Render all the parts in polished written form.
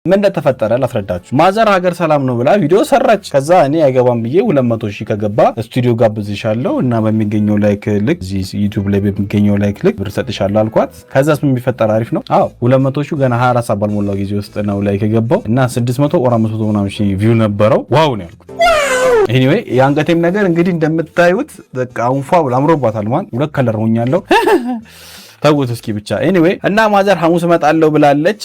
ምን እንደተፈጠረ ላስረዳችሁ። ማዘር ሀገር ሰላም ነው ብላ ቪዲዮ ሰራች። ከዛ እኔ አይገባም ብዬ 200,000 ከገባ ስቱዲዮ ጋብዝሻለሁ እና በሚገኘው ላይክ ልክ እዚህ ዩቲዩብ ላይ በሚገኘው ላይክ ልክ ብር ሰጥሻለሁ አልኳት። ከዛስ ምን ቢፈጠር አሪፍ ነው? አዎ 200,000 ገና 24 ሰዓት ባልሞላው ጊዜ ውስጥ ነው ላይክ የገባው እና 600 or 500 ምናምን ሺህ ቪው ነበረው። ዋው ነው ያልኩት። ኤኒዌይ የአንገቴም ነገር እንግዲህ እንደምታዩት በቃ አንፏ ብላ አምሮባታል። ማን ሁለት ከለር ሆኛለሁ። ታውቁት እስኪ ብቻ ኤኒዌይ እና ማዘር ሐሙስ እመጣለሁ ብላለች።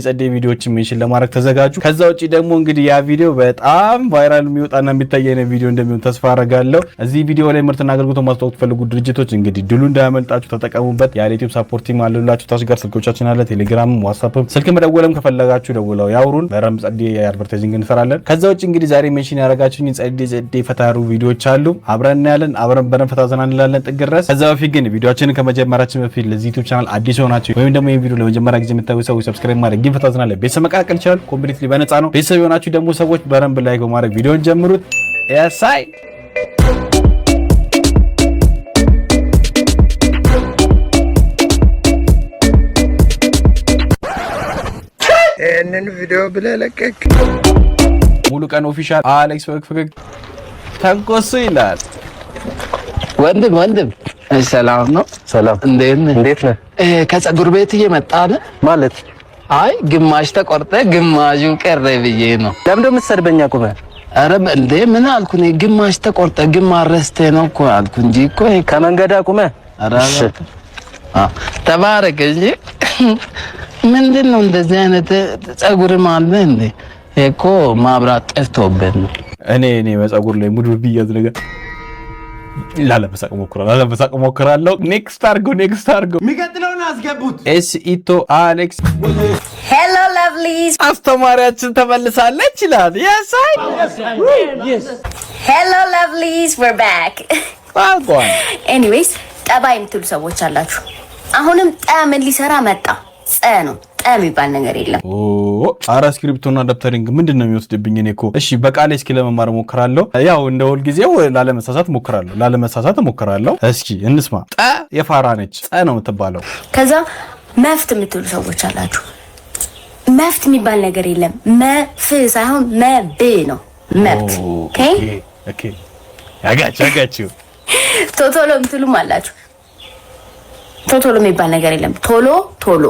ጸዴ ቪዲዮዎች ሜንሽን ለማድረግ ተዘጋጁ። ከዛ ውጪ ደግሞ እንግዲህ ያ ቪዲዮ በጣም ቫይራል የሚወጣና የሚታየነ ቪዲዮ እንደሚሆን ተስፋ አደርጋለሁ። እዚህ ቪዲዮ ላይ ምርትና አገልግሎት ማስተዋወቅ ፈልጉ ድርጅቶች እንግዲህ ድሉ እንዳያመልጣችሁ ተጠቀሙበት። ያለ ዩቲዩብ ሰፖርት ቲም አለላችሁ። ታች ጋር ስልኮቻችን አለ፣ ቴሌግራም፣ ዋትስአፕ፣ ስልክ መደወልም ከፈለጋችሁ ደውለው ያውሩን። በረም ጸዴ አድቨርታይዚንግ እንሰራለን። ከዛ ውጪ እንግዲህ ዛሬ ሜንሽን ያደረጋችሁኝ ጸዴ ፈታሩ ቪዲዮዎች አሉ። አብረን ያለን አብረን በረም ፈታዘና እንላለን ጥግ ድረስ። ከዛ በፊት ግን ቪዲዮአችንን ከመጀመራችን በፊት ለዚህ ዩቲዩብ ቻናል አዲስ ሆናችሁ ወይም ደግሞ ይሄን ቪዲዮ ለመጀመሪያ ጊዜ የምታዩ ሰዎች ሰብስክራይብ ማድረግ ግን ፈታዘና ላይ ቤተሰብ መቀላቀል ይችላል። ኮምፕሊትሊ በነፃ ነው። ቤተሰብ የሆናችሁ ደግሞ ሰዎች በረም ላይክ በማድረግ ቪዲዮን ጀምሩት። ያሳይ እነን ቪዲዮ ብለለቀቅ ሙሉ ቀን ኦፊሻል አሌክስ ፈገግ ተንኮሱ ይላል። ወንድም ሰላም ነው? ሰላም። እንዴት ነህ? ከፀጉር ቤት እየመጣህ ማለት? አይ ግማሽ ተቆርጠ ግማሹ ቀረ ብዬ ነው። ለምን የምትሰድበኝ? ቁመህ? ኧረ እንዴ ምን አልኩ እኔ? ግማሽ ተቆርጠ ግማሽ ረስተህ ነው እኮ አልኩ እንጂ እኮ ከመንገድ ቁመህ። ኧረ ተባረክ እንጂ ምንድነው እንደዚህ አይነት ፀጉር ማለት እንዴ? እኮ ማብራት ጠፍቶበት ነው። እኔ በፀጉር ላይ ሙድ ቢያዝ ነገር ላለመሳቅ ሞክራለሁ። ኔክስት አርጎ የሚቀጥለውን አስገቡት። ኤስኢቶ አሌክስ ሄሎ ላቭሊስ አስተማሪያችን ተመልሳለች ይላል። የሳይ ሄሎ ላቭሊስ we're back ባልጓን ኤኒዌይስ ጠባ የምትሉ ሰዎች አላችሁ። አሁንም ጠ ምን ሊሰራ መጣ? ጸ ነው። ጠ የሚባል ነገር የለም። አራ ስክሪፕቶና ደብተሪንግ ምንድነው የሚወስድብኝ? እኔ እኮ እሺ በቃሌ እስኪ ለመማር ሞክራለሁ። ያው እንደ ሁል ጊዜው ላለመሳሳት ሞክራለሁ። እስኪ እንስማ። ጠ የፋራ ነች። ጠ ነው የምትባለው። ከዛ መፍት የምትሉ ሰዎች አላችሁ። መፍት የሚባል ነገር የለም። መፍ ሳይሆን መብ ነው። መብት ኦኬ ያጋችሁ ቶቶሎ የምትሉም አላችሁ። ቶቶሎ የሚባል ነገር የለም። ቶሎ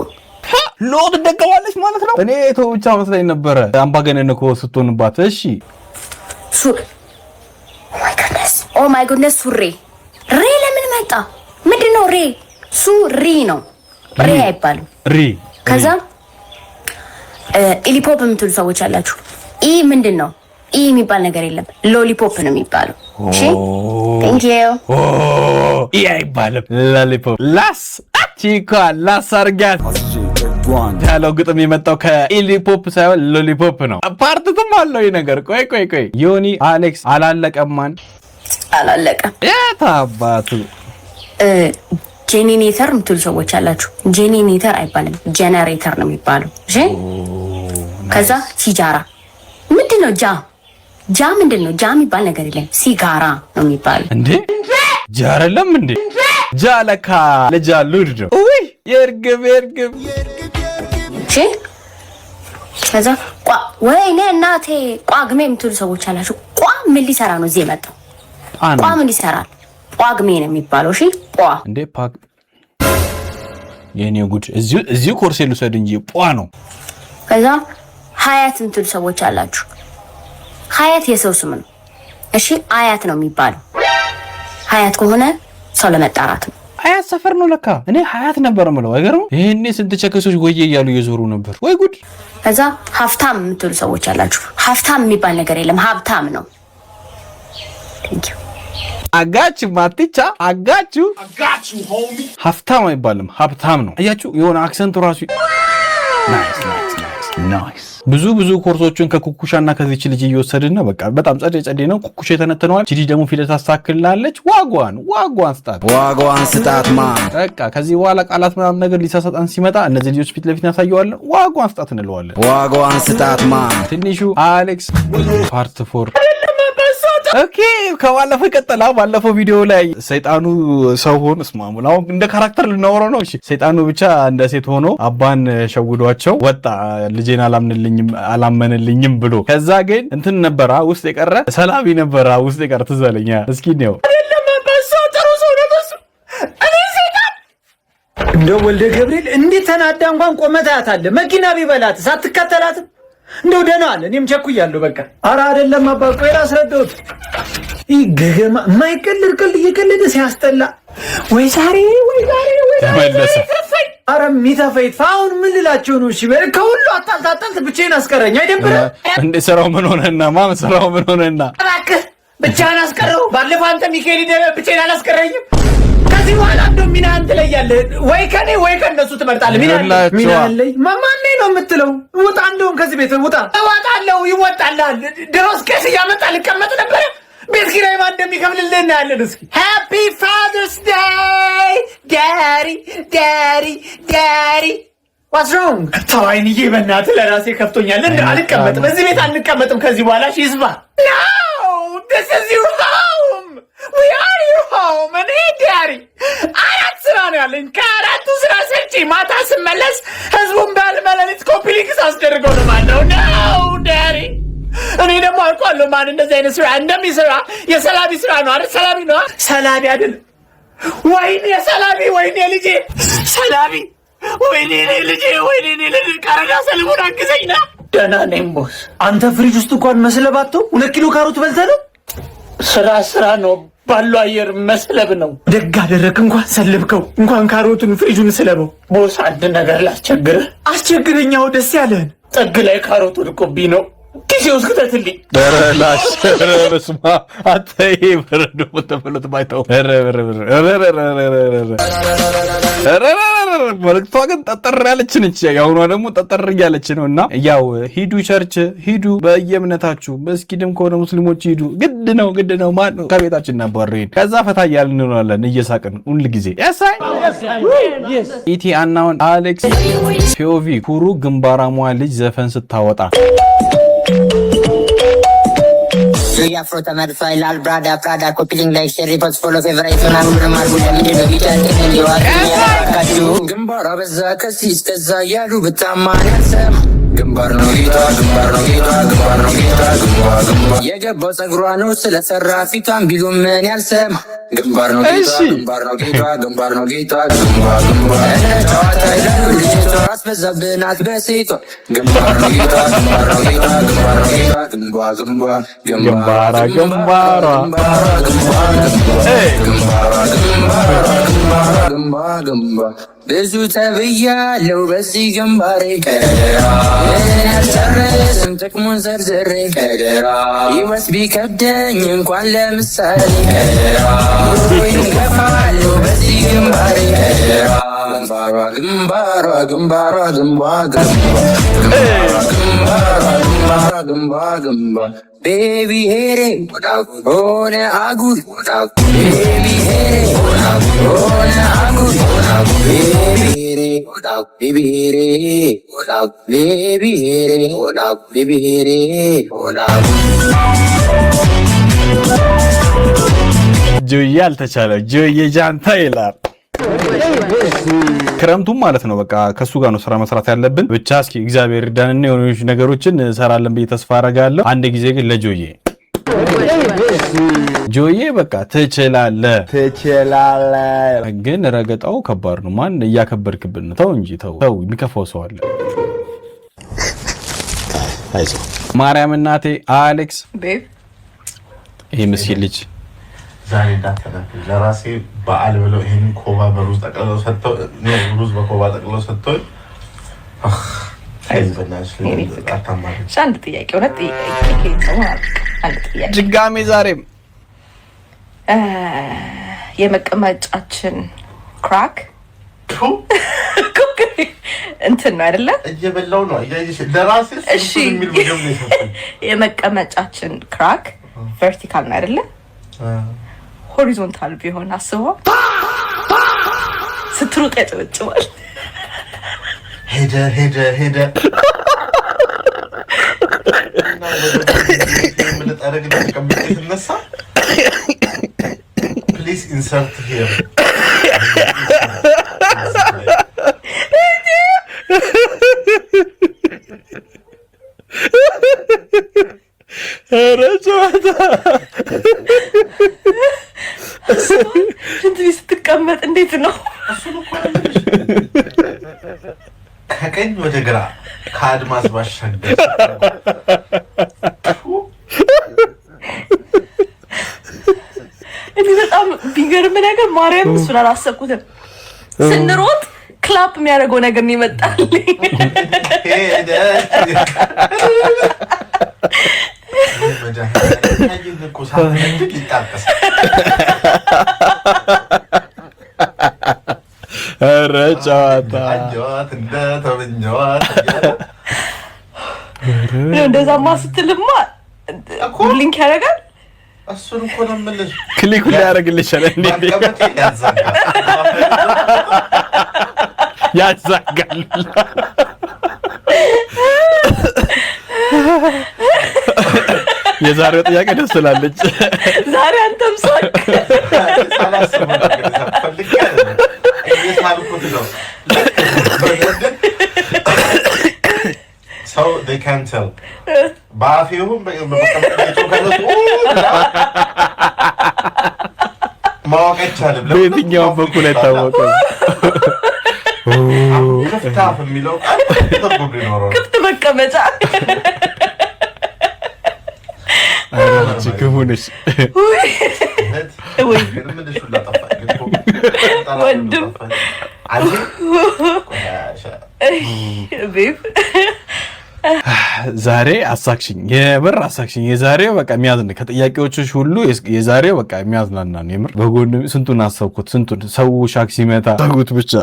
ሎት ደቀዋለች ማለት ነው። እኔ ቶ ብቻ መስለኝ ነበረ አምባገነን እኮ ስትሆንባት። እሺ ኦ ማይ ጎድነስ ሱሪ ሬ ለምን መጣ? ምንድነው ሬ? ሱሪ ነው። ሬ አይባልም። ከዛ ኢሊፖፕ የምትሉ ሰዎች አላችሁ። ኢ ምንድነው? ኢ የሚባል ነገር የለም። ሎሊፖፕ ነው የሚባለው። እሺ ቴንክ ዩ። ኢ አይባልም። ሎሊፖፕ ላስ ቺኳ ላስ አርጋት ያለው ግጥም የመጣው ከኢሊፖፕ ሳይሆን ሎሊፖፕ ነው። ፓርትቱም አለው ይሄ ነገር። ቆይ ዮኒ አሌክስ አላለቀማን አላለቀም። የታባቱ ጄኔሬተር የምትሉ ሰዎች አላችሁ። ጄኔሬተር አይባልም፣ ጄኔሬተር ነው የሚባለው። እሺ ከዛ ሲጃራ ምንድነው? ጃ ምንድነው? ጃ የሚባል ነገር የለም። ሲጋራ ነው የሚባለው። እንዴ ጃ አይደለም እንዴ? ጃ ለካ ለጃ ሉድ ነው። ውይ የርግብ እሺ ከዛ ወይኔ እናቴ ቋግሜ የምትሉ ሰዎች አላችሁ። ቋ ምን ሊሰራ ነው እዚህ የመጣው? ቋ ምን ይሰራል? ቋግሜ ነው የሚባለው። እሺ ቋ እንዴ ፓክ የኔ ጉድ። እዚሁ ኮርስ ልውሰድ እንጂ ቋ ነው። ከዛ ሀያት የምትሉ ሰዎች አላችሁ። ሀያት የሰው ስም ነው። እሺ አያት ነው የሚባለው። ሀያት ከሆነ ሰው ለመጣራት ነው። ሀያት ሰፈር ነው ለካ። እኔ ሀያት ነበር የምለው። አይገርም? ይሄኔ ስንት ቸከሶች ወዬ እያሉ እየዞሩ ነበር። ወይ ጉድ። ከዛ ሀብታም የምትሉ ሰዎች አላችሁ። ሀብታም የሚባል ነገር የለም። ሀብታም ነው። ቴንክ ዩ አጋችሁ ማቲቻ አጋችሁ ሀብታም አይባልም፣ ሀብታም ነው። አያችሁ የሆነ አክሰንቱ ራሱ ናይስ። ብዙ ኮርሶችን ከኩኩሻና ከዚች ልጅ እየወሰድን ነው። በቃ በጣም ጸዴ ነው። ኩኩሻ የተነተነዋል። ቺዲ ደግሞ ፊደል ታስተካክልናለች። ዋጓን ስጣት ማን። በቃ ከዚህ በኋላ ቃላት ምናምን ነገር ሊሳሳጣን ሲመጣ እነዚህ ልጆች ፊት ለፊት ያሳየዋለን። ዋጓን ስጣት እንለዋለን። ዋጓን ስጣት ማን። ትንሹ አሌክስ ፓርት 4 ኦኬ ከባለፈው ቀጠላ ባለፈው ቪዲዮ ላይ ሰይጣኑ ሰው ሆኖ ስማሙላው እንደ ካራክተር ልናወራው ነው። እሺ ሰይጣኑ ብቻ እንደ ሴት ሆኖ አባን ሸውዷቸው ወጣ። ልጄን አላመንልኝም ብሎ ከዛ ግን እንትን ነበራ ውስጥ የቀረ ሰላቢ ነበራ ውስጥ የቀረ ትዘለኛ እስኪ ነው እንደው ወልደ ገብርኤል እንዴት ተናዳ እንኳን ቆመታት አለ መኪና ቢበላት ሳትከተላት እንደው ደህና አለ። እኔም ቸኩያለሁ በቃ። ኧረ አይደለም አባቆ ያስረዳሁት ይገገማ ማይቀልድ ቀልድ እየቀለደ ሲያስጠላ ወይ ዛሬ ተመለሰ። ኧረ ሚተፈይት አሁን ምን ልላችሁ ነው? እሺ ከሁሉ አጣልታጣልት ብቻዬን አስቀረኝ አይደብርም እንዴ? ስራው ምን ሆነና ማን ስራው ምን ሆነና እባክህ ብቻህን አስቀረው። ባለፈው አንተ ሚካኤል ደበ ብቻዬን አላስቀረኝም። ከዚህ በኋላ እንደው ሚናህን ትለያለህ ወይ ከኔ ወይ ከነሱ ትመርጣለህ። ሚናህን ለይ ማን ነው የምትለው? ውጣ፣ እንደውም ከዚህ ቤት ውጣ። እወጣለሁ፣ ይወጣልሃል። ድሮስ ቄስ እያመጣ ልቀመጥ ነበረ። ቤት ኪራይ ማን እንደሚከፍልልህ እናያለን። እስኪ ሃፒ ፋዘርስ ዴይ ዳዲ ዋትስ ሮንግ? ተው አይንዬ፣ በእናትህ ለራሴ ከፍቶኛል። አልቀመጥም፣ እዚህ ቤት አንቀመጥም ከዚህ በኋላ። ሺዝባ this is your home. We are your home. And hey, Daddy, አራት ስራ ነው ያለኝ። ከአራቱ ስራ ሰርቼ ማታ ስመለስ ህዝቡን ባልመለሊት ኮፒ ሊንክስ አስደርገው ነው ማለት ነው። Daddy እኔ ደግሞ አውቃለሁ ማን እንደዚህ አይነት ስራ እንደሚሰራ። የሰላቢ ስራ ነው አይደል? ሰላቢ ነው። ሰላቢ አይደል? ወይኔ ሰላቢ፣ ወይኔ ልጄ ሰላቢ፣ ወይኔ ልጄ፣ ወይኔ ልጄ። ካረዳ ሰለሞን አግዘኝ ና። ደህና ነኝ ቦስ። አንተ ፍሪጅ ውስጥ እንኳን መስለባቶ 2 ኪሎ ካሮት በልተህ ነው? ስራ ነው ባለው አየር መስለብ ነው። ደግ አደረክ እንኳን ሰለብከው። እንኳን ካሮቱን ፍሪጁን ስለበው። ቦስ አንድ ነገር ላስቸግርህ። አስቸግረኛው ደስ ያለህን ጥግ ላይ ካሮቱ ልቆብኝ ነው። ኪሴ ውስጥ ክተትልኝ። በረላሽ በስማ አተይ በረዶ ተፈለጥ ባይተው መልክቷ ግን ጠጠር ያለች ነች። ያሁኗ ደግሞ ጠጠር እያለች ነው። እና ያው ሂዱ ቸርች ሂዱ፣ በየእምነታችሁ መስጊድም ከሆነ ሙስሊሞች ሂዱ። ግድ ነው ማን ነው ከቤታችን ነበር። ከዛ ፈታ እያልን እንሆናለን እየሳቅን ሁል ጊዜ ያሳይ ኢቲ አናውን አሌክስ ፒኦቪ ኩሩ ግንባራሟ ልጅ ዘፈን ስታወጣ Afro ተመርሷ ይላል ብራዳ ፕራዳ ኮፒሊንግ ላይ ሼር ሪፖርት ፎሎ ፌቨራይት ምናምን ማርጉ ለምንድን ነው ቢጫን ይዋቃችሁ ግንባሯ በዛ ከዚህ እስከዛ ያሉ በጣማን ያሰማ ግንባር ነው ጌታ ግንባር ነው ጌታ ግንባር ነው ጌታ ግንባር የገባው ጸጉሯ ነው ስለሰራ ፊቷን ቢሉ ምን ያልሰማ ግንባር ነው ጌታ ግንባር ነው ጌታ ግንባር ነው ጌታ ግንባር ጨዋታ ይላሉ ልጅቷ አስበዛብናት በሴቷ ግንባር ነው ጌታ ግንባር ነው ጌታ ግንባር ነው ጌታ ግንባር ግንባር ብዙ ተብያለው በዚህ ግንባሬ ቀደራ ያልጨረስም ጥቅሙን ዘርዝሬ ቀደራ ይወስ ቢከብደኝ እንኳን ለምሳሌ ቀደራ ይንገፋለው በዚህ ግንባሬ ቀደራ ግንባሯ ግንባሯ Baby hit it, on agud. Baby hit it, on agud. Baby hit it, baby hit it, baby hit it, baby hit it, on agud. ጆዬ አልተቻለ ጆዬ ጃንታ ይላል። ክረምቱም ማለት ነው። በቃ ከሱ ጋር ነው ስራ መስራት ያለብን። ብቻ እስኪ እግዚአብሔር ይርዳንና የሆኑ ነገሮችን ሰራለን ብዬ ተስፋ አደርጋለሁ። አንድ ጊዜ ግን ጆዬ በቃ ትችላለህ። ግን ረገጣው ከባድ ነው። ማን እያከበርክብን ነው? ተው እንጂ ተው። የሚከፋው ሰው አለ። አይዞህ ማርያም እናቴ አሌክስ ይሄ ምስኪን ልጅ ዛሬ እንዳተናገር ለራሴ በዓል ብለው ይሄን ኮባ በሩዝ ጠቅልለው ሰጥተው ሩዝ በኮባ ጠቅልለው ሰጥተው አንድ ጥያቄ ሁለት ጥያቄ ድጋሜ ዛሬም የመቀመጫችን ክራክ እንትን ነው አይደለ? እየበላው ነው ለራሴ የሚል ምግብ ነው የሰጠኝ። የመቀመጫችን ክራክ ቨርቲካል ነው አይደለ? ሆሪዞንታል ቢሆን አስበው ስትሮጥ ያጨበጭባል። ሄደ እና ወደ ምን ተረግጥ ተቀምጬ ተነሳ insert here. ሽንት ቤት ስትቀመጥ እንዴት ነው? ከቀኝ ወደ ግራ ከአድማስ ባሻገር እኔ በጣም ቢገርም ነገር ማርያም እሱን አላሰብኩትም። ስንሮጥ ክላፕ የሚያደርገው ነገር ነው ይመጣልኝ። ኧረ ጨዋታ እንደዛማ ስትልማ ብሊንክ ያደርጋል። እሱን እኮ ነው የምልሽ። ክሊክ ሊያደርግልሽ ያዛጋል። የዛሬው ጥያቄ ደስ ትላለች። ዛሬ አንተም ሳቅ So they can't tell. ባፌሁን ማወቅ አይቻልም። በየትኛውም በኩል አይታወቅም። ክፍታፍ የሚለው ትርጉም ሊኖረው ክፍት መቀመጫ ክፉ ነሽ ወንድም ዛሬ አሳክሽኝ፣ የምር አሳክሽኝ። የዛሬው በቃ የሚያዝን ከጥያቄዎችሽ ሁሉ የዛሬው በቃ የሚያዝናና ነው። የምር በጎን ስንቱን አሰብኩት፣ ስንቱን ሰው ሻክ ሲመታ ታጉት ብቻ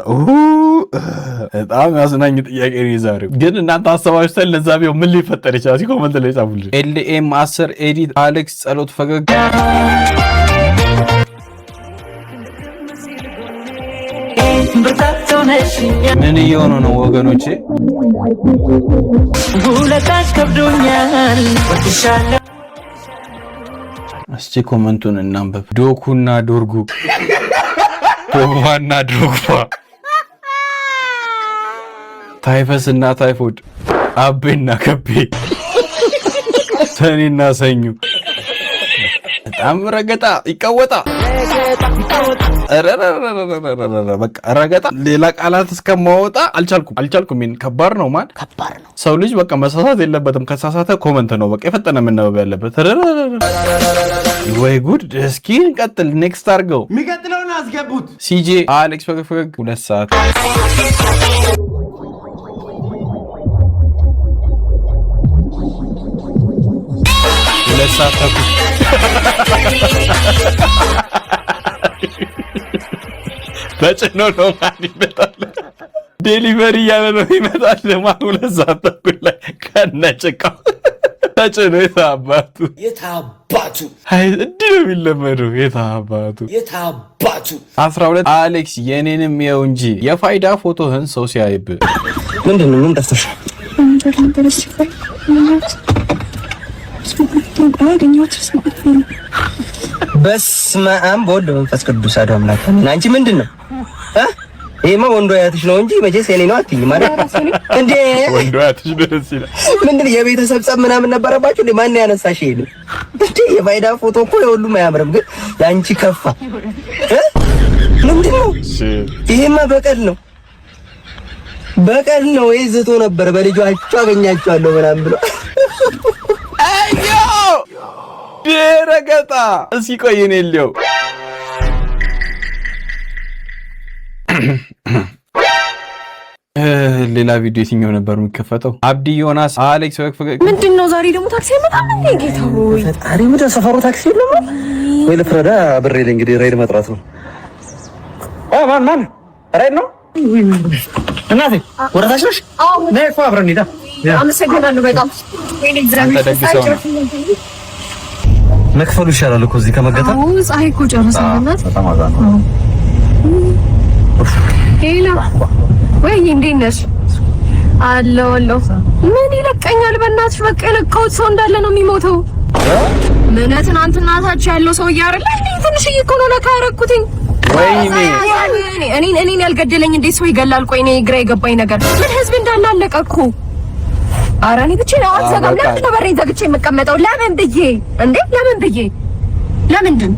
በጣም ያዝናኝ ጥያቄ ነው የዛሬው። ግን እናንተ አሰባችሁታል? ለዛ ቢሆን ምን ሊፈጠር ይችላል? ኮመንት ላይ ጻፉልኝ። ኤልኤም 10 ኤዲት አሌክስ ጸሎት ፈገግ ምን እየሆኑ ነው ወገኖቼ? ውለታሽ ከብዶኛል። እስቲ ኮመንቱን እናንበብ። ዶኩና ዶርጉ፣ ፖግባና ድሮግባ፣ ታይፈስና ታይፎድ፣ አቤና ከቤ፣ ሰኔና ሰኙ። በጣም ረገጣ ይቀወጣ በቃ ረገጣ። ሌላ ቃላት እስከማወጣ አልቻልኩም። ምን ከባድ ነው ማን ከባድ ነው። ሰው ልጅ በቃ መሳሳት የለበትም። ከሳሳተ ኮመንት ነው በቃ የፈጠነ መነበብ ያለበት። ወይ ጉድ! እስኪ እንቀጥል። ኔክስት አድርገው፣ የሚቀጥለውን አስገቡት። ሲጄ አሌክስ ፈገግ 2 ሰዓት 2 ሰዓት ተኩል ተጭኖ ነው ማን ይመጣል? ዴሊቨሪ እያለ ነው ይመጣል። ማን 2 ሰዓት ተኩል ላይ ከነጭቃው ተጭኖ የታባቱ አይ እንዲህ ነው የሚለመደው። የታባቱ 12 አሌክስ የኔንም የው እንጂ የፋይዳ ፎቶህን ሰው ሲያይብ ምንድነው? ምን ጠፍተሽ? በስመ አብ ወወልድ ወመንፈስ ቅዱስ አሐዱ አምላክ። አንቺ ምንድነው? ይሄማ ወንዶ አያትሽ ነው እንጂ መቼስ የኔ ነው አትይኝ ማለት እንዴ? ወንዶ አያትሽ ደስ ይላል። ምንድነው የቤተሰብ ጸብ ምናምን ነበረባችሁ እንዴ? ማን ያነሳሽ ይሄን እንዴ? የፋይዳ ፎቶ እኮ የሁሉም አያምርም፣ ግን ያንቺ ከፋ። ምንድነው? ይሄማ በቀል ነው ወይ ዝቶ ነበር በልጇቸው አገኛቸዋለሁ ምናምን ብሎ አዮ ደረገጣ። እስኪ ቆይ እኔ ልየው። ሌላ ቪዲዮ የትኛው ነበር የሚከፈተው? አብዲ ዮናስ አሌክስ ፈገግ ምንድነው? ዛሬ ደግሞ ታክሲ አይመጣም እንዴ? ጌታ ሆይ ፈጣሪ ወደ ሰፈሩ ታክሲ የለም ወይ? ለፍረዳ ብሬ እንግዲህ ራይድ መጥራት ነው። ማን ራይድ ነው? እናቴ ወራታሽ ነሽ? ነይ እኮ አብረን እንሂዳ። አመሰግናለሁ በጣም ወይኔ እግዚአብሔር መክፈሉ ይሻላል እኮ እዚህ ከመገታ። ፀሐይ እኮ ጨርሰናል። በጣም አዛን ነው። ሄሎ ወይ እንዴት ነሽ? አለሁ። ምን ይለቀኛል በእናትሽ። በቃ የለቀሁት ሰው እንዳለ ነው የሚሞተው። ምን ትናንትና ታች ያለው ሰው እያረለ እንዴ? ትንሽዬ እኮ ነው ለካ ያረኩትኝ ወይኔ እኔን ያልገደለኝ እንዴት ሰው ይገላል? ቆይ እኔ ግራ የገባኝ ነገር ምን ህዝብ እንዳላለቀ እኮ። ኧረ እኔ ብቻዬን አልዘጋም። ለምን ነው በሬን ዘግቼ የምቀመጠው? ለምን ብዬ እንዴ? ለምን ብዬ ለምንድን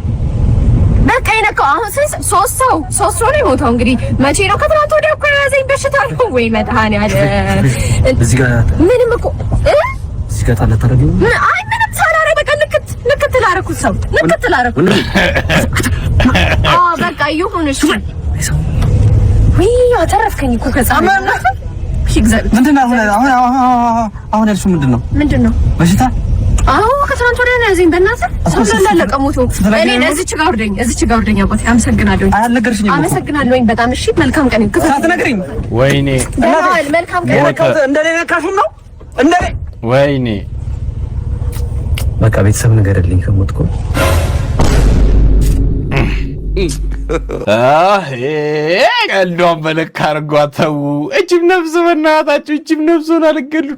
በቃ የነካው አሁን ሶስት ሰው ነው የሞተው። እንግዲህ መቼ ነው? ከትናንት ወዲያ እኮ የያዘኝ በሽታ ነው ወይ መድኃኒዓለም። እዚህ ጋር ምንም እኮ እዚህ ጋር ታላታረጊው አይ ምንም ሳላረግ በቃ ንክት ላደረኩት ሰው ንክት ላደረኩት። በቃ ይሁን እሺ። ወይ አተረፍከኝ እኮ ከጻማ ምንድን ነው አሁን ያልሽው? ምንድን ነው በሽታ? አዎ ከትናንት ወዲያ ነው ያዘኝ። በእናትህ ሰው ላለቀ ሞቶ እኔ እዚች ጋር ወርደኝ አባቴ። አመሰግናለሁኝ በጣም እሺ። መልካም ቀን ይሁን። ሳትነግሪኝ ወይኔ መልካም ቀን እንደኔ ነካሹም ነው እንደኔ። ወይኔ በቃ ቤተሰብ ንገረልኝ ከሞትኩ። ቀልዷን በለካ አድርጓት። ተው እጅብ ነፍስ በእናታችሁ እጅብ ነፍሱን አልገሉ